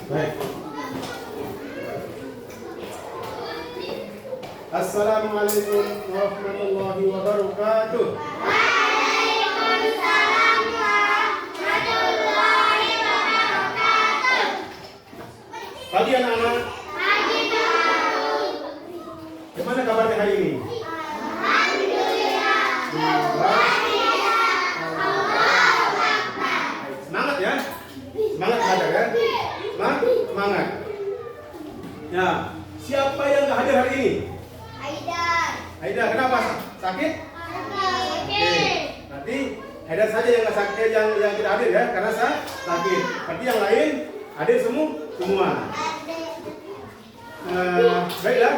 Baik. Assalamualaikum warahmatullahi wabarakatuh. Waalaikumsalam warahmatullahi wabarakatuh. Pagi anak-anak. Pagi Pak. Gimana kabarnya hari ini? Alhamdulillah. Semangat ya. Semangat belajar ya. Semangat. Ya, siapa yang nggak hadir hari ini? Haida, kenapa? Sakit? Oke. Berarti Haida saja yang nggak sakit, yang tidak hadir ya, karena sakit. Berarti yang lain hadir semua. Baiklah.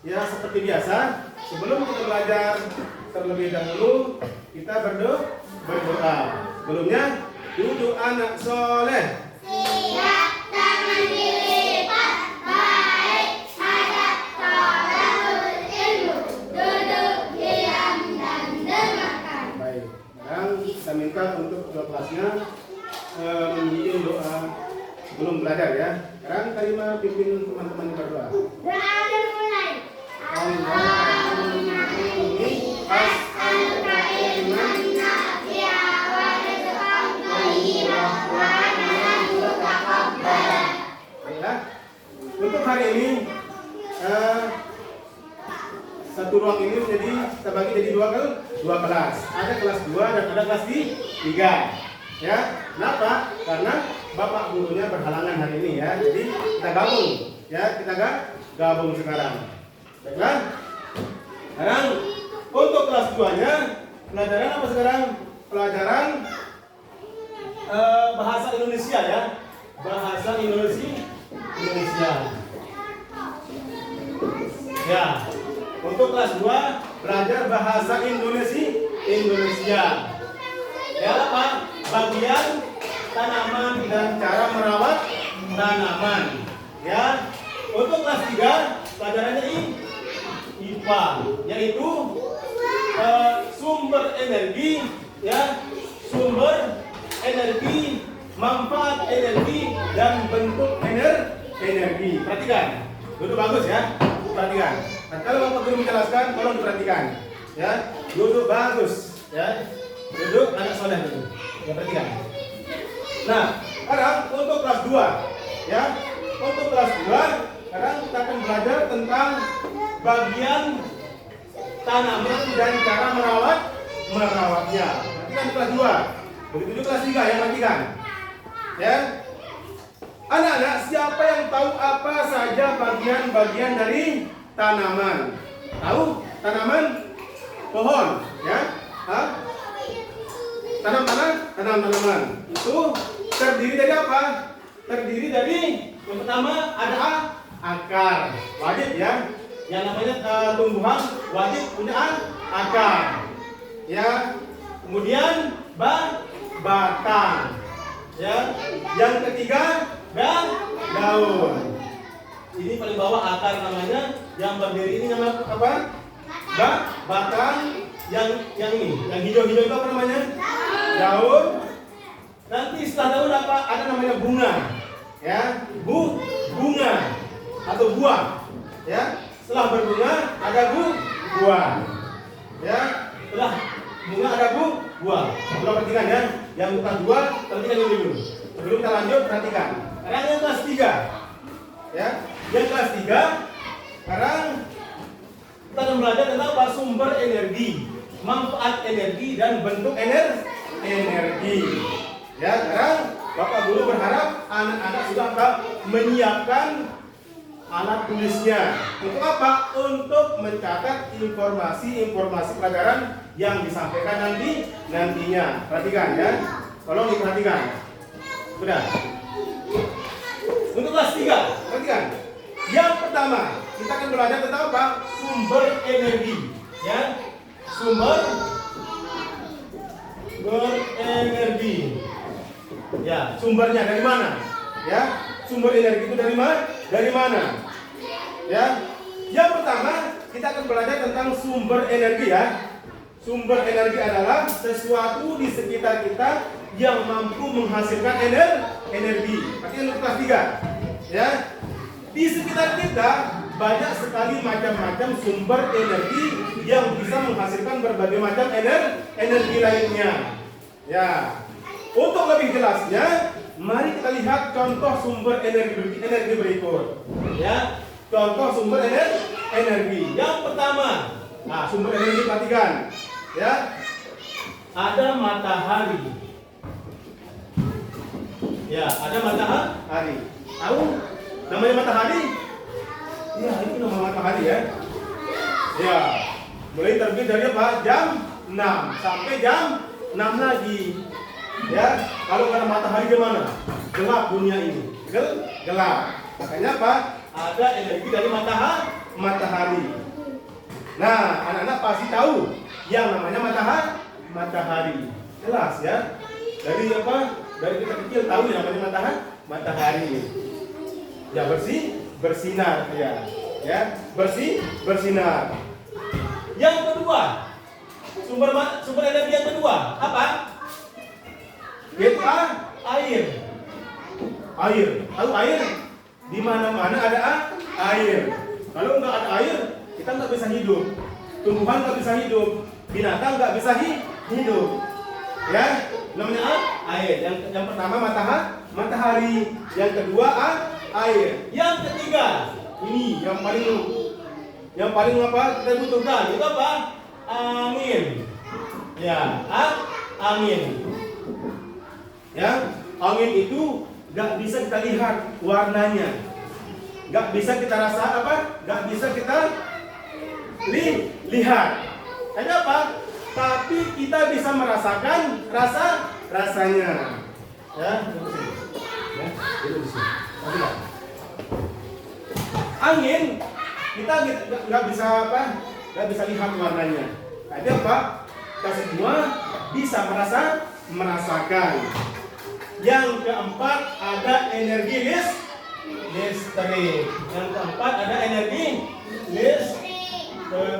Ya, seperti biasa, sebelum kita belajar terlebih dahulu, kita berdoa. Sebelumnya, duduk anak soleh. Siap tangan dilipat, baik hadap tolakul ilmu, duduk diam dan dengarkan. Baik. Sekarang kita minta untuk kedua kelasnya membimbing doa sebelum belajar ya. Sekarang terima pimpin teman-teman berdoa. Doa dimulai. Allahumma inni as'aluka ilman nafi'an wa rizqan thayyiban wa amalan mutaqabbalan. Baiklah. Untuk hari ini satu ruang ini jadi kita bagi jadi dua kelas. Ada kelas 2 dan ada kelas 3. Ya, kenapa? Karena bapak gurunya berhalangan hari ini ya. Jadi kita gabung. Ya, kita gabung sekarang. Baiklah. Sekarang untuk kelas 2-nya pelajaran apa sekarang? Pelajaran bahasa Indonesia ya. Bahasa Indonesia. Ya. Untuk kelas 2 belajar bahasa Indonesia. Ya apa? Bagian tanaman dan cara merawat tanaman. Ya. Untuk kelas 3 pelajarannya IPA, yaitu sumber energi, ya, sumber energi, manfaat energi dan bentuk energi. Perhatikan, duduk bagus ya, perhatikan. Nah, kalau bapak guru menjelaskan, tolong diperhatikan, ya, duduk bagus, ya, duduk anak soleh dulu, ya perhatikan. Nah, sekarang untuk kelas 2, ya, untuk kelas 2, sekarang kita akan belajar tentang bagian tanaman dan cara merawatnya. Perhatikan kelas 2. Begitu kelas 3 yang perhatikan. Ya. Anak-anak, siapa yang tahu apa saja bagian-bagian dari tanaman? Tahu? Tanaman pohon, ya? Hah? Tanaman. Itu terdiri dari apa? Terdiri dari yang pertama ada akar. Wajib ya. Yang namanya tumbuhan wajib punya akar. Ya. Kemudian batang. Ya. Yang ketiga daun. Ini paling bawah akar namanya. Yang berdiri ini namanya apa? Batang. Yang ini, yang hijau-hijau itu apa namanya? Daun. Nanti setelah daun apa? Ada namanya bunga. Ya, bunga atau buah. Ya, setelah berbunga ada buah. Ya, setelah bunga ada buah. Coba perhatikan ya. Yang bukan buah, perhatikan ini dulu. Sebelum kita lanjut, perhatikan. Sekarang yang kelas 3. Ya, yang kelas 3. Sekarang kita akan belajar tentang apa? Sumber energi, manfaat energi dan bentuk energi. Ya, sekarang Bapak Guru berharap anak-anak sudah menyiapkan alat tulisnya. Untuk apa? Untuk mencatat informasi pelajaran yang disampaikan nantinya. Perhatikan ya. Tolong diperhatikan. Sudah. Untuk kelas 3, perhatikan. Yang pertama, kita akan belajar tentang apa? Sumber energi. Ya. Sumber energi. Ya, sumbernya dari mana? Ya, sumber energi itu dari mana? Ya, yang pertama kita akan belajar tentang sumber energi ya. Sumber energi adalah sesuatu di sekitar kita yang mampu menghasilkan energi. Artinya untuk kelas 3. Ya, di sekitar kita banyak sekali macam-macam sumber energi yang bisa menghasilkan berbagai macam energi lainnya. Ya, untuk lebih jelasnya, mari kita lihat contoh sumber energi berikut. Ya, contoh sumber energi. Yang pertama, nah sumber energi perhatikan. Ya, ada matahari. Ya, ada matahari. Tahu namanya matahari? Ya, itu nama matahari ya. Ya, mulai terbit dari apa? Jam 6 sampai jam 6 lagi. Ya, kalau nggak ada matahari gimana? Gelap dunia ini. Gelap. Makanya apa? Ada energi dari matahari. Nah, anak-anak pasti tahu yang namanya matahari. Jelas ya. Dari apa? Dari kita kecil tahu yang namanya matahari. Ya, bersinar ya. Ya, bersinar. Yang kedua, sumber energi yang kedua apa? Yaitu air. Tahu air? Di mana-mana ada air. Kalau nggak ada air, kita nggak bisa hidup. Tumbuhan nggak bisa hidup. Binatang nggak bisa hidup. Ya, namanya air. Yang pertama matahari. Yang kedua air. Yang ketiga, ini yang paling apa kita butuhkan itu apa? Angin. Ya, angin. Ya, angin itu nggak bisa kita lihat warnanya, nggak bisa kita rasa apa, nggak bisa kita lihat. Kenapa? Tapi kita bisa merasakan rasanya. Ya, angin kita nggak bisa apa, nggak bisa lihat warnanya. Tapi apa? Kita semua bisa merasakan. Yang keempat ada energi listrik. Yang keempat ada energi listrik.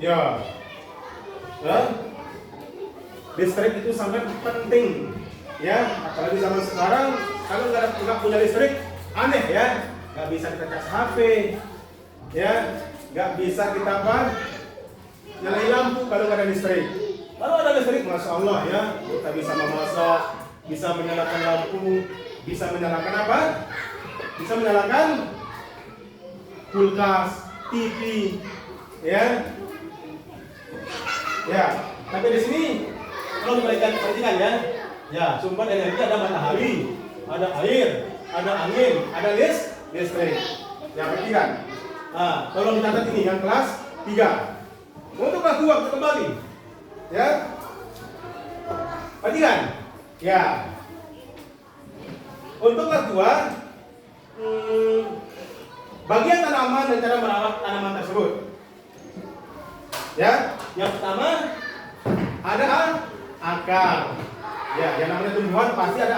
Ya. Listrik itu sangat penting. Ya, apalagi zaman sekarang kalau nggak punya listrik aneh ya. Nggak bisa kita cas HP. Ya, nggak bisa kita apa? Nyalain lampu kalau nggak ada listrik. Kalau ada listrik, masya Allah ya, kita bisa memasak, bisa menyalakan lampu, bisa menyalakan apa? Bisa menyalakan kulkas, TV, ya. Ya, tapi di sini kalau perhatikan ya, sumber energi ada matahari, ada air, ada angin, ada listrik. Ya, perhatikan. Nah, tolong dicatat ini yang kelas 3. Untuk kelas 2 kita kembali. Ya, perhatikan. Ya, untuk kelas 2, bagian tanaman dan cara merawat tanaman tersebut. Ya, yang pertama ada akar. Ya, yang namanya tumbuhan pasti ada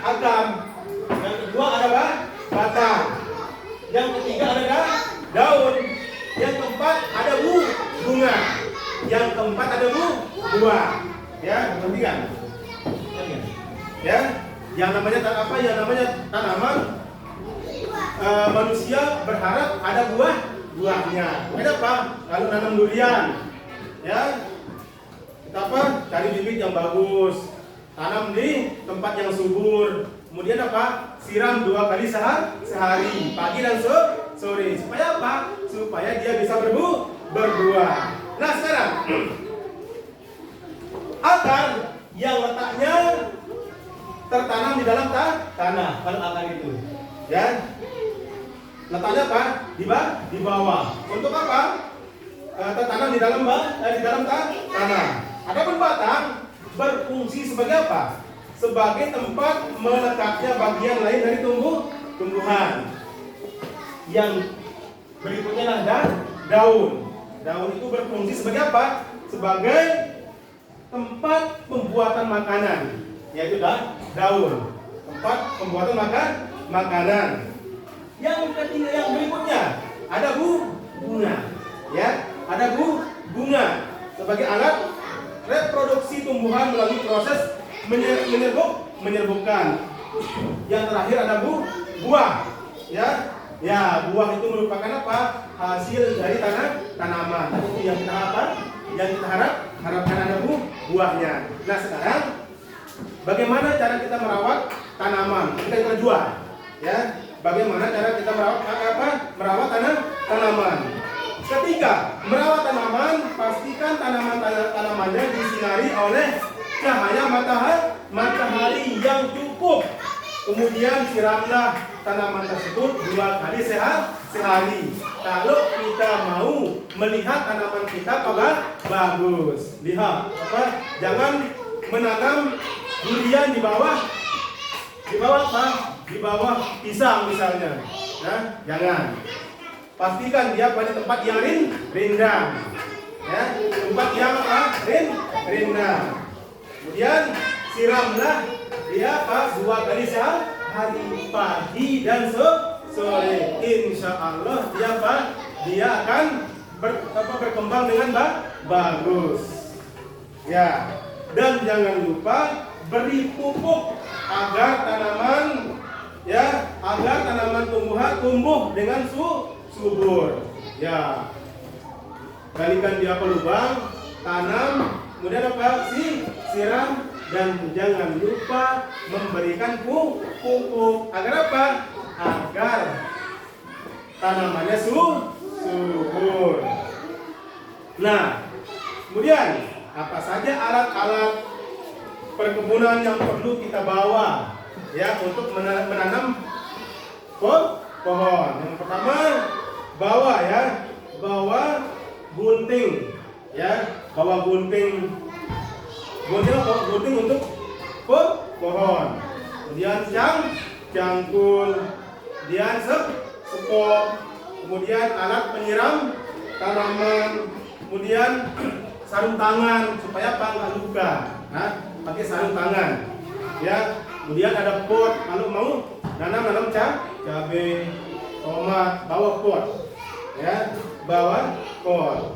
akar. Yang kedua ada batang. Yang ketiga ada daun. Yang keempat ada bunga. Yang keempat ada buah. Ya, perhatikan. Ya, yang namanya apa? Yang namanya tanaman manusia berharap ada buahnya. Kenapa? Kalau nanam durian, ya, kita apa? Cari bibit yang bagus, tanam di tempat yang subur. Kemudian apa? Siram 2 kali sehari, pagi dan sore. Supaya apa? Supaya dia bisa berbuah. Nah sekarang akar yang letaknya tertanam di dalam tanah. Kalau akar itu, ya, letaknya apa? Di bawah. Untuk apa? Tertanam di dalam tanah. Adapun batang berfungsi sebagai apa? Sebagai tempat melekatnya bagian lain dari tumbuhan. Yang berikutnya adalah daun. Daun itu berfungsi sebagai apa? Sebagai tempat pembuatan makanan, yaitu daun. Tempat pembuatan makanan. Yang ketiga, yang berikutnya ada bunga. Ya, ada bunga sebagai alat reproduksi tumbuhan melalui proses menyerbukan. Yang terakhir ada buah. Ya, buah itu merupakan apa? Hasil dari tanaman. Itu yang kita harapkan ada buahnya. Nah, sekarang bagaimana cara kita merawat tanaman? Kita jual. Ya, bagaimana cara kita merawat tanaman? Ketika merawat tanaman, pastikan tanamannya disinari oleh cahaya matahari yang cukup. Kemudian siramlah tanaman tersebut 2 kali sehari. Kalau kita mau melihat tanaman kita bagus, lihat jangan menanam durian di bawah apa? Di bawah pisang misalnya. Nah, jangan. Pastikan dia pada tempat yang rindang. Ya, tempat yang rindang. Kemudian siramlah dia 2 kali sehari, pagi dan sore. Insya Allah dia akan berkembang dengan bagus. Ya, dan jangan lupa beri pupuk agar tanaman tumbuh dengan subur. Ya, galikan dia lubang, tanam, kemudian siram, dan jangan lupa memberikan pupuk agar apa? Agar tanamannya subur. Nah, kemudian apa saja alat-alat perkebunan yang perlu kita bawa ya untuk menanam pohon? Yang pertama, bawa gunting ya, bawa gunting untuk pohon. Kemudian cangkul, kemudian sekop, kemudian alat penyiram tanaman, kemudian sarung tangan supaya nggak luka. Nah, pakai sarung tangan. Ya, kemudian ada pot kalau mau nanam cabai, tomat, bawa pot. Ya, bawa pot.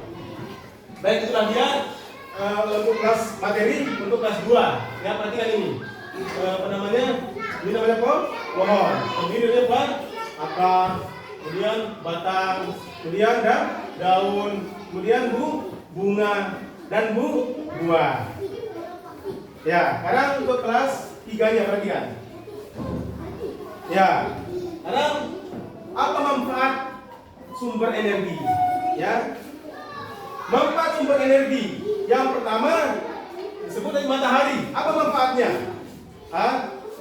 Baik, itulah dia untuk kelas materi untuk kelas 2. Ya, perhatikan ini. Ini namanya pohon. Terdiri dari akar, kemudian batang, kemudian daun, kemudian bunga dan buah. Ya, sekarang untuk kelas 3-nya perhatikan. Ya, sekarang apa manfaat sumber energi? Ya, manfaat sumber energi yang pertama disebut dari matahari. Apa manfaatnya?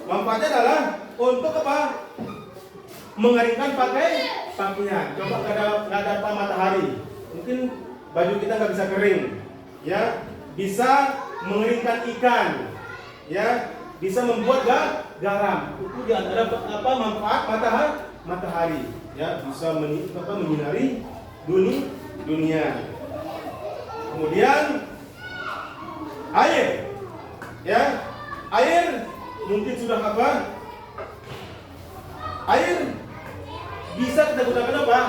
Manfaatnya adalah untuk apa? Mengeringkan pakaian. Coba nggak ada matahari, mungkin baju kita nggak bisa kering. Ya, bisa mengeringkan ikan. Ya, bisa membuat garam. Itu diantara apa manfaat matahari. Ya, bisa menyinari dunia. Kemudian air. Ya, air mungkin sudah apa? Air bisa kita gunakan apa?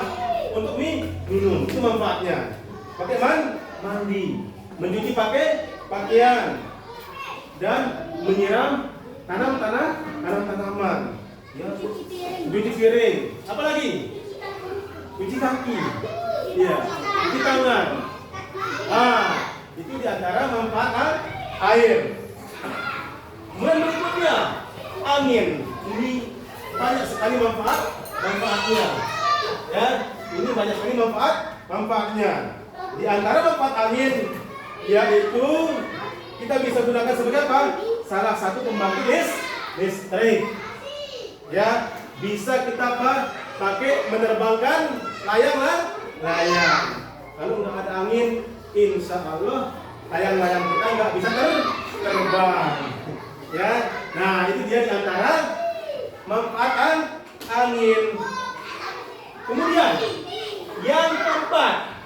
Untuk minum. Itu manfaatnya. Pakai mandi, mencuci pakaian, dan menyiram tanaman. Ya, cuci piring. Apa lagi? Cuci kaki. Ya, cuci tangan. Itu diantara manfaat air. Kemudian berikutnya angin. Ini banyak sekali manfaatnya. Ya, ini banyak sekali manfaatnya. Di antara manfaat angin yaitu kita bisa gunakan sebagai apa? Salah satu pembangkit listrik. Ya, bisa kita pakai menerbangkan layang. Kalau nggak ada angin, insya Allah layang-layang kita nggak bisa terbang. Ya, nah itu dia di antara manfaat angin. Kemudian yang keempat,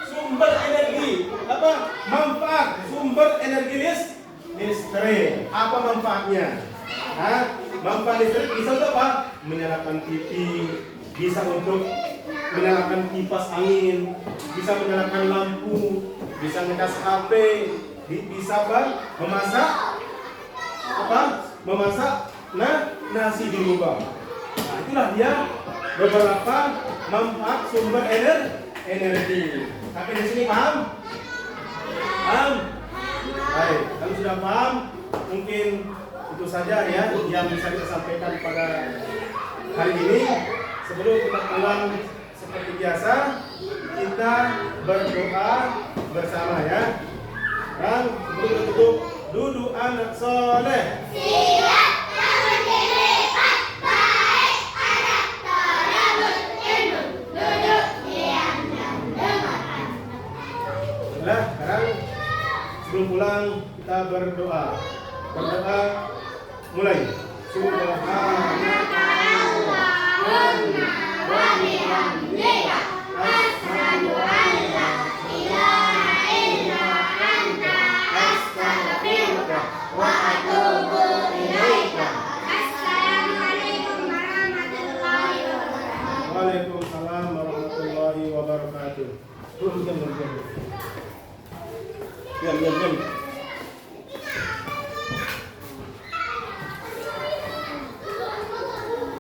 sumber energi. Apa manfaat sumber energi listrik? Apa manfaatnya? Manfaat listrik bisa untuk apa? Menyalakan TV, bisa untuk menyalakan kipas angin, bisa menyalakan lampu, bisa ngecas HP, bisa memasak nasi di rumah. Nah, itulah dia beberapa manfaat sumber energi. Sampai di sini paham? Paham? Baik, kalau sudah paham, mungkin itu saja ya yang bisa kita sampaikan pada hari ini. Sebelum kita pulang seperti biasa, kita berdoa bersama ya. Dan sebelum tutup, duduk anak soleh. Siap menjadi baik anak terabut ilmu. Duduk diam dan dengarkan. Nah, sekarang sebelum pulang kita berdoa. Berdoa mulai. Subhanaka Allahumma wa bihamdika asyhadu an la ilaha illa anta astaghfiruka wa atubu ilaika. Assalamualaikum warahmatullahi wabarakatuh. Waalaikumsalam warahmatullahi wabarakatuh. Diam.